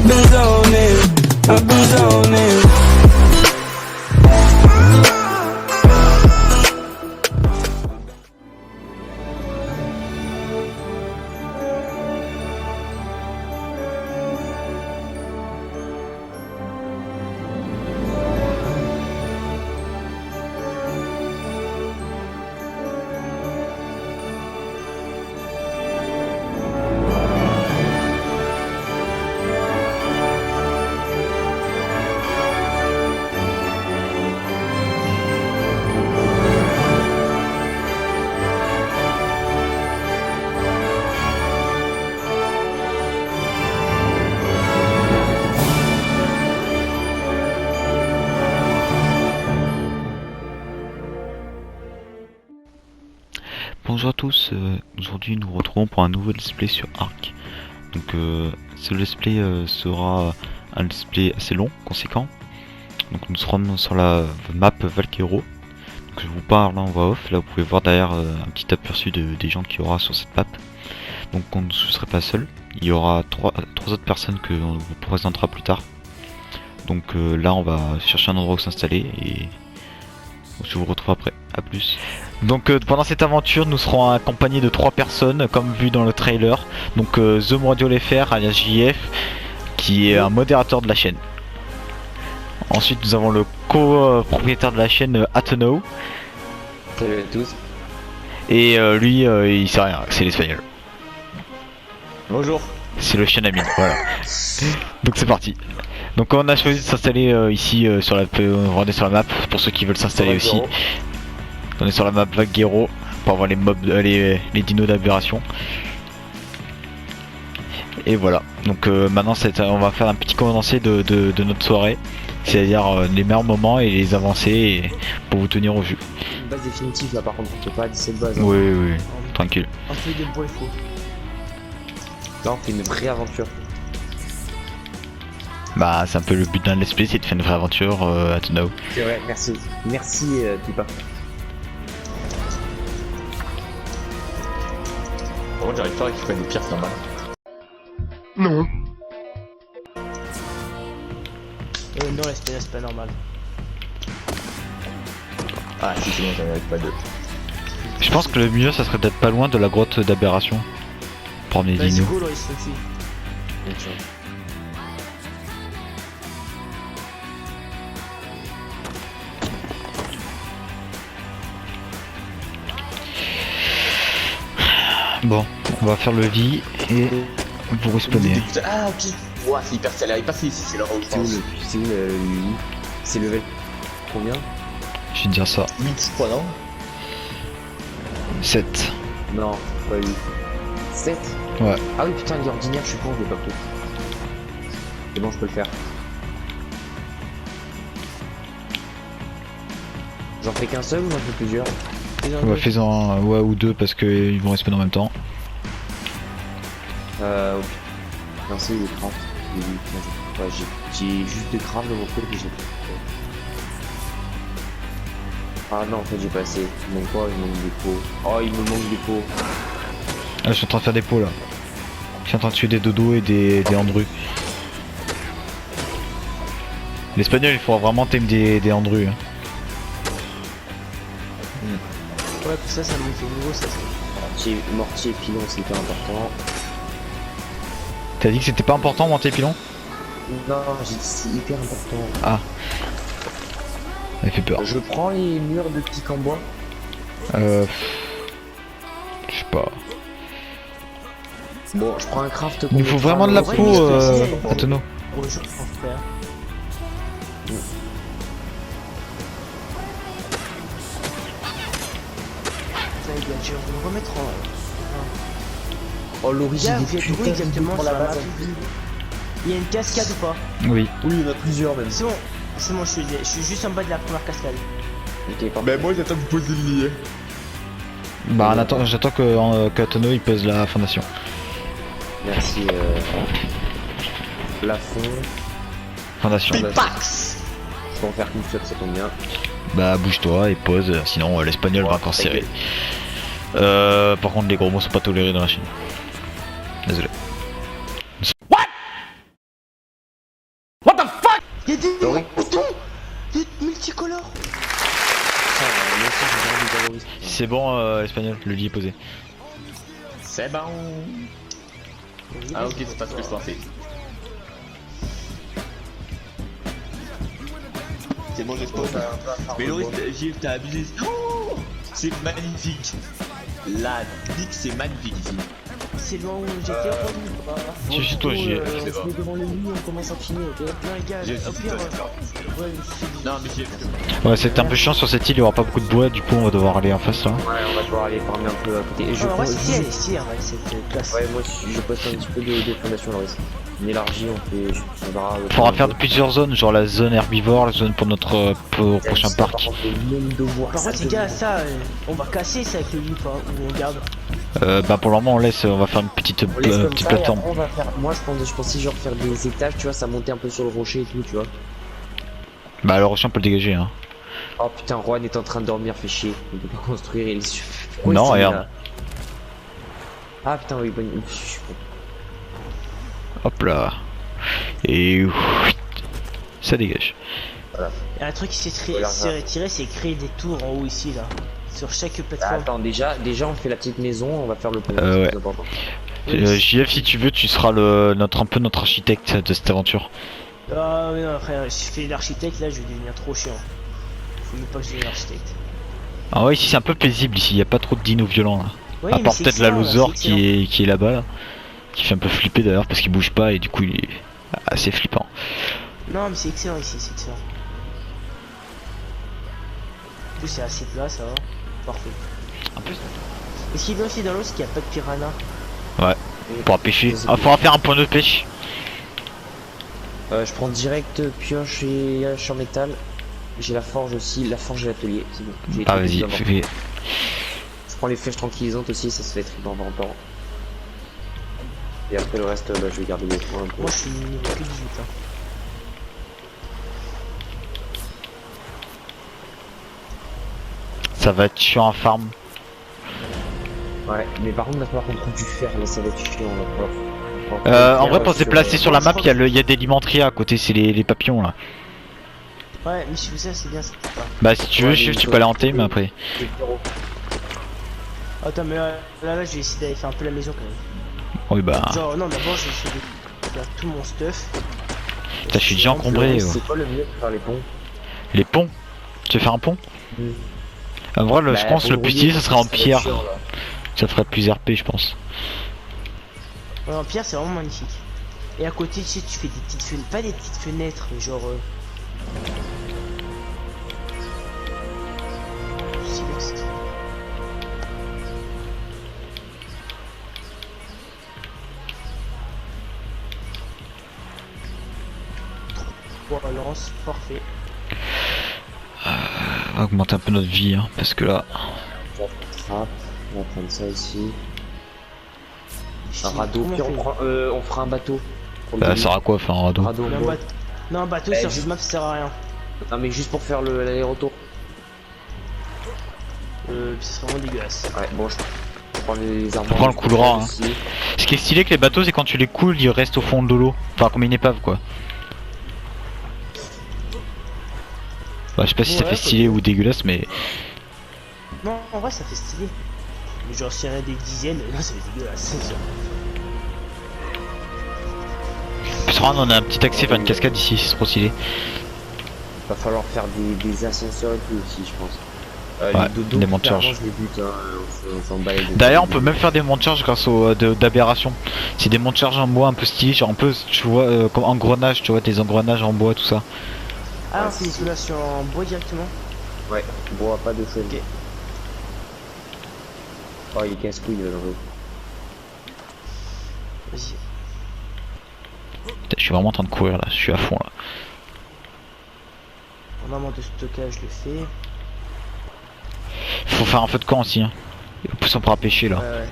I've been zoning, I've been zoning. Bonjour à tous, aujourd'hui nous nous retrouvons pour un nouveau let's play sur Ark. Donc ce let's play sera un let's play assez long, conséquent. Donc nous serons sur la map Valguero. Donc je vous parle en voix off, là vous pouvez voir derrière un petit aperçu des gens qu'il y aura sur cette map. Donc on ne serait pas seul, il y aura trois autres personnes que on vous présentera plus tard. Donc là on va chercher un endroit où s'installer et je vous retrouve après, à plus. Donc pendant cette aventure nous serons accompagnés de 3 personnes comme vu dans le trailer. Donc The Mordiolefer alias JF qui est un modérateur de la chaîne. Ensuite nous avons le co-propriétaire de la chaîne Atenou. Salut à tous. Et lui il sait rien, c'est l'espagnol. Bonjour. C'est le chien ami, voilà. Donc c'est parti. Donc on a choisi de s'installer ici sur la map pour ceux qui veulent s'installer aussi. On est sur la map Valguero pour avoir les mobs, les dinos d'aberration. Et voilà. Donc maintenant on va faire un petit condensé de notre soirée, c'est-à-dire les meilleurs moments et les avancées pour vous tenir au jus. Une base définitive là par contre, on peut pas 17 bases. Hein. Oui, tranquille. Un peu de bois il faut. Là on fait une vraie aventure. Bah c'est un peu le but d'un let's play, c'est de faire une vraie aventure à Tunao. C'est vrai, merci. Merci Pipa. Par contre j'arrive pas à récupérer des pierres normales. Non. Non, c'est pas normal. Ah si c'est bon, j'en arrive pas deux. Je pense que le mieux ça serait d'être pas loin de la grotte d'aberration. Pour emmener des Vas-y, dinos. go, Loris, aussi. Bien sûr. Bon, on va faire le vie et vous respawner. Ah ok. Ouah c'est hyper ça a l'air hyper ici, c'est leur haut. C'est où le c'est level combien? Je vais te dire ça. 8 je crois non? 7. Non, pas 8. 7? Ouais. Ah oui putain il est ordinaire, je suis con, je l'ai pas pris. C'est bon je peux le faire. J'en fais qu'un seul ou j'en fais plusieurs? Ouais, fais-en un ouais, ou 2 parce qu'ils vont respawner en même temps. Non c'est les 30. Ouais, j'ai juste des crabes de mon côté que j'ai. Ah non en fait j'ai pas assez. Il manque quoi? Il manque des pots. Oh il me manque des pots. Ah, je suis en train de faire des pots là. Je suis en train de tuer des dodos et des andrus. L'espagnol il faudra vraiment t'aimer des andrus. Hein. Ouais, pour ça, ça me fait nouveau, ça c'est. Mortier et pilon c'est hyper important. T'as dit que c'était pas important monter pilon? Non j'ai dit c'est hyper important. Ah. Ça fait peur. Je prends les murs de pique en bois. Je sais pas. Bon je prends un craft. Il faut vraiment de la peau à tonneau. Gros jeu, en frère. Ça, il doit déjà le remettre en. Oh l'origine Regarde, des où putains exactement pour sur la la base. map. Il y a une cascade ou pas? Oui. Oui il y en a plusieurs même. C'est bon, je suis juste en bas de la première cascade. Ok parfait. Ben moi j'attends que vous posiez le lit. Bah j'attends que Tono il pose la fondation. Merci plafond. Fondation. Pipax. Je peux en faire qu'une seule, ça tombe bien. Bah bouge-toi et pose, sinon l'espagnol va encore serrer. Par contre les gros mots sont pas tolérés dans la Chine. Désolé. Y'a des Laurie, boutons, des multicolores. C'est bon, espagnol, le lit est posé. C'est bon. Ah ok, c'est pas ce que je pensais. C'est bon, j'ai spawn. Mais Loris, JF, t'as abusé. Oh, c'est magnifique. La dick, c'est magnifique ici. C'est loin où j'étais revenu. C'est chez toi, JF. On se met devant le lit, on commence à finir, ok? Non, les gars, J'ai au pire, ouais, Non, mais JF. Ouais, c'est un peu chiant sur cette île, il y aura pas beaucoup de bois, du coup on va devoir aller en face là. Ouais, on va devoir aller farmer un peu à côté. Et je en vrai, pense- si, elle est stylée, ouais, cette place. Ouais, moi aussi, je poste un petit peu de fondation, Loris. On élargit, on fait. On verra. On pourra faire de plusieurs zones, genre la zone herbivore, la zone pour notre prochain parc. Par contre, les gars, ça, on va casser ça avec le lit, pas, ou on garde. Bah pour le moment on laisse, on va faire une petite, On laisse comme petite ça, et plateforme. après, on va faire. Moi, je pensais genre faire des étages, tu vois, ça monter un peu sur le rocher et tout, tu vois. Bah le rocher on peut le dégager hein. Oh putain, Juan est en train de dormir, fait chier. Il peut pas construire, il est. Pourquoi Non, il s'est mis regarde. là Ah putain, oui, bonne. Hop là. Et ça dégage. Et un truc qui s'est retiré, c'est créer des tours en haut ici, là. Sur chaque Ah, plateforme. attends, déjà, on fait la petite maison, on va faire le pont. Ouais. c'est plus important. JF si tu veux tu seras un peu notre architecte de cette aventure. Ah, mais non, frère, si je fais l'architecte, là, je vais devenir trop chiant. Faut même pas que je devienne l'architecte. Ah ouais ici c'est un peu paisible ici, y a pas trop de dinos violents là. Oui, À mais part c'est peut-être la excellent, là, Lozor c'est excellent. qui est là-bas là. Qui fait un peu flipper d'ailleurs parce qu'il bouge pas et du coup il est assez flippant. Non, mais c'est excellent ici, c'est excellent. En plus, c'est assez plat, ça va. Parfait. En plus Et ce qui est bien aussi dans l'eau, c'est qu'il n'y a pas de piranha. on pourra pêcher. Ah faudra faire un point de pêche. Je prends direct pioche et hache en métal. J'ai la forge aussi, la forge et l'atelier, c'est bon. J'ai Ah tout vas-y, d'abord. fais. Je prends les flèches tranquillisantes aussi, ça se fait être dans 20 ans. Et après le reste, bah, je vais garder les points un peu. Moi, je suis niveau que 18. Hein. Ça va être chiant à farm. Ouais, mais par contre, il va falloir qu'on trouve du fer, là ça va être chiant. On va falloir- En vrai pour se déplacer sur la map il y a des limenteries à côté, c'est les papillons là. Ouais, mais si vous savez, c'est bien, c'est pas. Bah si tu veux Ouais, Chief, mais tu peux aller hanter mais après. Attends, mais là, je vais essayer d'aller faire un peu la maison quand même. Oui bah. Genre, non, d'abord, je vais essayer de faire tout mon stuff. Putain, je suis déjà encombré. C'est quoi le mieux pour faire les ponts? Les ponts. Tu veux faire un pont? En vrai je pense le plus stylé ça serait en pierre. Ça ferait plus RP je pense. Ouais, en pierre, c'est vraiment magnifique. Et à côté, tu sais, tu fais des petites fenêtres, pas des petites fenêtres, mais genre. Silence. Voilà, lance, parfait. On va augmenter un peu notre vie hein, parce que là. On va prendre ça ici. Un Comment radeau, puis on fait on fera un bateau. Pour le Ça début. sert à quoi faire un radeau? Radeau, Mais un bon. bateau- Non, un bateau sur cette map, ça sert à rien. Non mais juste pour faire l'aller-retour. C'est vraiment dégueulasse. Ouais, bon, je prends les arbres. On prend le couloir, hein. aussi. Ce qui est stylé avec les bateaux c'est quand tu les coules ils restent au fond de l'eau. Enfin comme une épave quoi. Bah, je sais pas si ça Ouais, fait stylé ou dégueulasse mais. Non, en vrai, ça fait stylé. Mais genre, s'il y en a des dizaines, non, ça fait dégueulasse, c'est sûr. Plus on a un petit accès vers une cascade ici, c'est trop stylé. Va falloir faire des ascenseurs et tout aussi, je pense. Ouais, les dodos, des montes clairement, charges. je les bute, hein, on s'en bat les deux. D'ailleurs on peut même faire des montes charges grâce aux d'aberration. C'est des montes charges en bois un peu stylés, genre un peu tu vois comme engrenage, tu vois des engrenages en bois tout ça. Ah, Ouais, on fait c'est- l'isolation en bois directement. Ouais, bois pas de feu. Ok. Oh, il est casse-couille dans l'eau. Vas-y. Putain, je suis vraiment en train de courir là, je suis à fond là. En amont de stockage, je le fais. Faut faire un feu de camp aussi hein. Et en plus on pourra pêcher là. Ouais.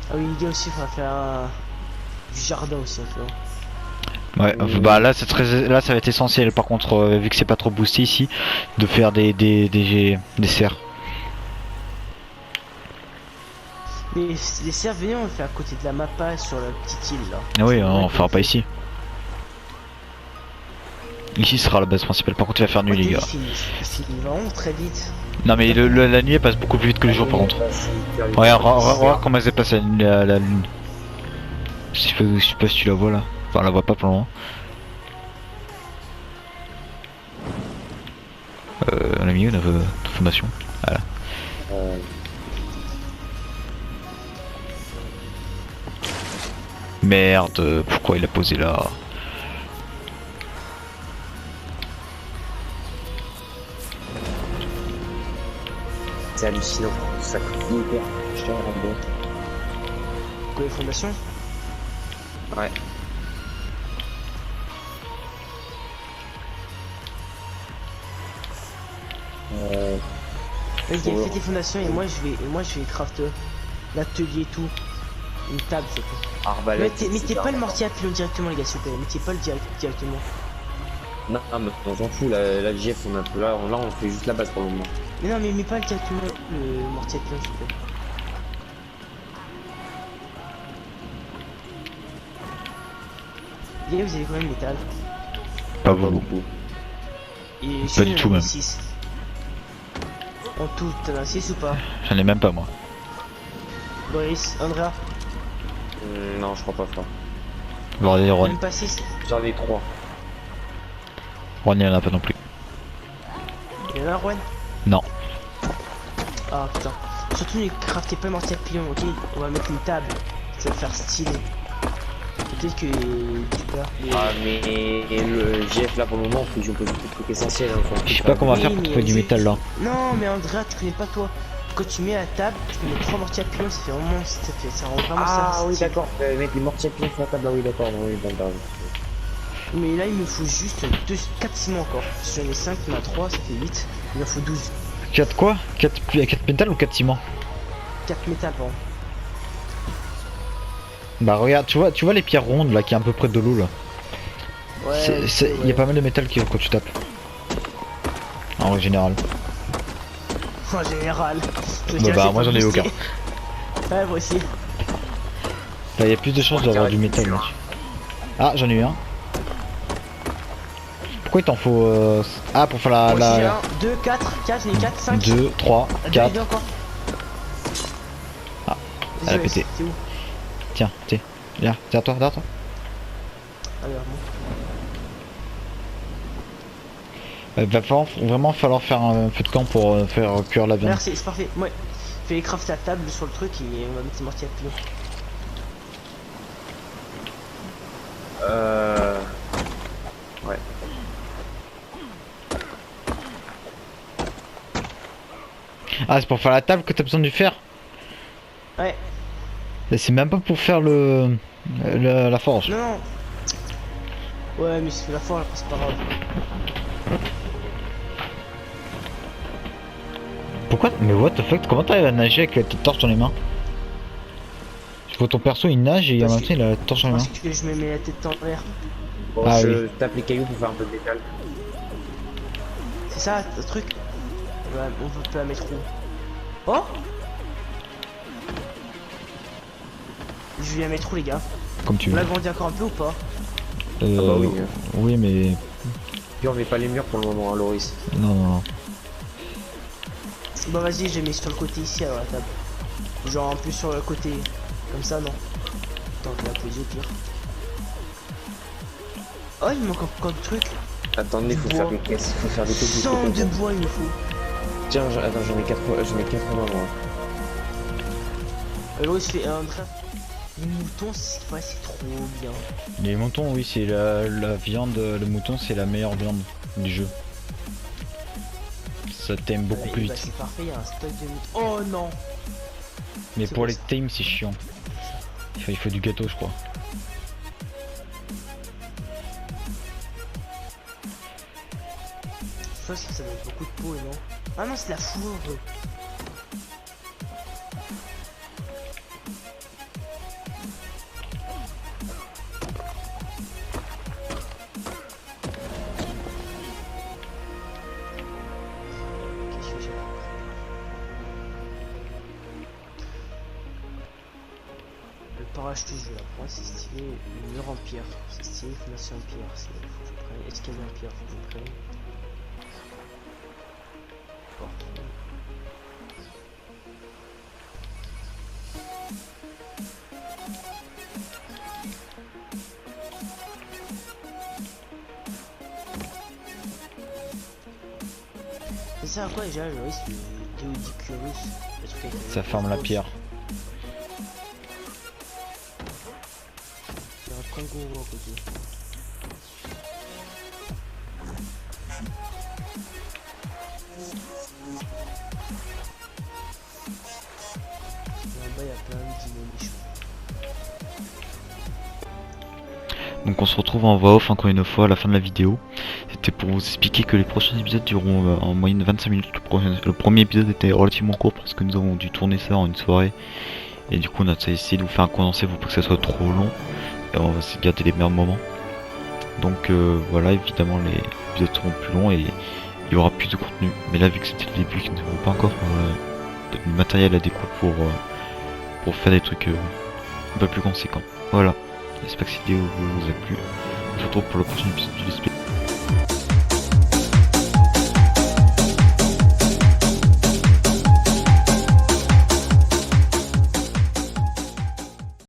Ah oui, l'idée aussi, il faudra faire du jardin aussi, tu vois. Ouais, bah là, là ça va être essentiel par contre vu que c'est pas trop boosté ici de faire des serres. Mais les serres, venez, on le fait à côté de la mappa sur la petite île là. Ah oui, on fera pas ici. Ici sera la base principale, par contre il va faire nuit les gars. Il finit vraiment très vite. Non mais la nuit elle passe beaucoup plus vite que le jour par contre. Regarde comment elle se déplace la lune. Je sais pas si tu la vois là. Enfin on la voit pas pour le moment. On a mis une fondation. Voilà. Merde, pourquoi il a posé là? C'est hallucinant, ça coûte hyper cher en bon. Quoi, les fondations? Ouais. Vas-y, fais tes fondations et moi je vais craft l'atelier et tout. Une table surtout. Arbalète. Mettez pas le mortier à pilon directement les gars s'il vous plaît, mettez pas le directement. Non, mais on s'en fout, la GF on a peu là, on fait juste la base pour le moment. Mais non mais mets pas directement le mortier à pilon s'il vous plaît. Les gars, vous avez combien de métal? Pas beaucoup. Et Pas du tout même. 6. En tout, t'en as 6 ou pas? J'en ai même pas moi. Boris, Andrea? Non, je crois pas fort. Bordel, Ron. Même pas 6? J'en ai 3. Ron il en a pas non plus. Il y en a un, Juan? Non. Ah putain. Surtout ne craftez pas le mortier à pilon, ok? On va mettre une table. Ça va faire stylé. Peut-être que tu peux. Ah, mais le GF là pour le moment, faut que je pose des trucs essentiels. Hein, Je sais pas comment on va faire pour trouver du métal là. Non, mais Andrea, tu connais pas toi. Quand tu mets la table, tu peux mettre 3 mortiers à pilon, ça fait vraiment. Ça rend vraiment ça. Ah oui, d'accord, mettre les mortiers à pilon sur la table, là, oui, d'accord, oui, d'accord. Mais là, il me faut juste 4 ciments encore. Si j'en ai 5, il y en a 3, ça fait 8. Il en faut 12. 4 quoi? 4 métal ou 4 ciment? 4 métal, pardon. Bah regarde, tu vois les pierres rondes là qui est un peu près de l'eau là. Ouais. Il y a pas mal de métal qui quand tu tapes. En règle générale. En général. Bah moi j'en ai aucun. Ouais, moi aussi. Bah y a plus de chances d'avoir du métal là. Ah j'en ai eu un. Pourquoi il t'en faut Ah pour faire la... 2, 4, 4, j'en ai 4, 5. 2, 3, 4. Encore. Ah, elle a pété. C'est où? Tiens, tiens, viens, derrière toi, derrière toi. Alors, bon. Va vraiment falloir faire un feu de camp pour faire cuire la viande. Merci, c'est parfait. Ouais. Fais craft la table sur le truc et on va mettre les mortiers à pilon. Ouais. Ah c'est pour faire la table que t'as besoin du fer? Ouais. C'est même pas pour faire la forge. Non, non. Ouais, mais c'est la forge, c'est pas grave. Pourquoi? Mais what the fuck? Comment t'arrives à nager avec ta torche dans les mains? Je vois ton perso il nage et en même temps il a la torche dans les mains. Parce que je me mets la tête en l'air. Bon, Ah je tape les cailloux pour faire un peu de métal. C'est ça, le truc. Ouais, on peut la mettre où? Oh! Je vais la mettre où, les gars? Comme tu On veux. l'a grandi encore un peu ou pas? Ah bah oui. Oui mais... Puis on met pas les murs pour le moment, hein, Loris. Non. Bah vas-y, je mets sur le côté ici alors la table. Genre un peu sur le côté. Comme ça, non? Attends, je vais la poser au pire. Oh, il me manque encore des trucs. Attendez, faut Du faire bois. des caisses, faut faire des caisses. 100 de bois, il me faut. Tiens, attends, j'en ai 80 moi. Alors, il se fait un train. Les moutons, c'est trop bien. Les moutons oui c'est la viande, le mouton c'est la meilleure viande du jeu. Ça t'aime beaucoup plus Bah, vite. c'est parfait, il y a un stock de moutons. Oh non! Mais c'est pour bon, les ça. tames c'est chiant. Il faut du gâteau je crois. Je pense que ça doit être beaucoup de peau, non? Ah non, c'est la fourrure. Le parachute je la prends, c'est stylé. Le mur en pierre, c'est stylé. Fondation en pierre, c'est faut que je prenne. Escalier en pierre, faut que je prenne. Parfait. Ça sert à quoi déjà le risque de Deodicurus? Ça ferme la pierre. Il y a un kangourou à côté. Et en bas il y a plein de dinomichons. Donc on se retrouve en voix off encore une fois à la fin de la vidéo. C'était pour vous expliquer que les prochains épisodes dureront en moyenne 25 minutes. Le premier épisode était relativement court parce que nous avons dû tourner ça en une soirée. Et du coup on a essayé de vous faire un condensé pour pas que ça soit trop long. Et on va essayer de garder les meilleurs moments. Donc voilà, évidemment les épisodes seront plus longs et il y aura plus de contenu. Mais là vu que c'était le début, que nous n'avons pas encore de matériel adéquat pour faire des trucs un peu plus conséquents. Voilà. J'espère que cette vidéo vous a plu. On se retrouve pour le prochain épisode du Let's Play.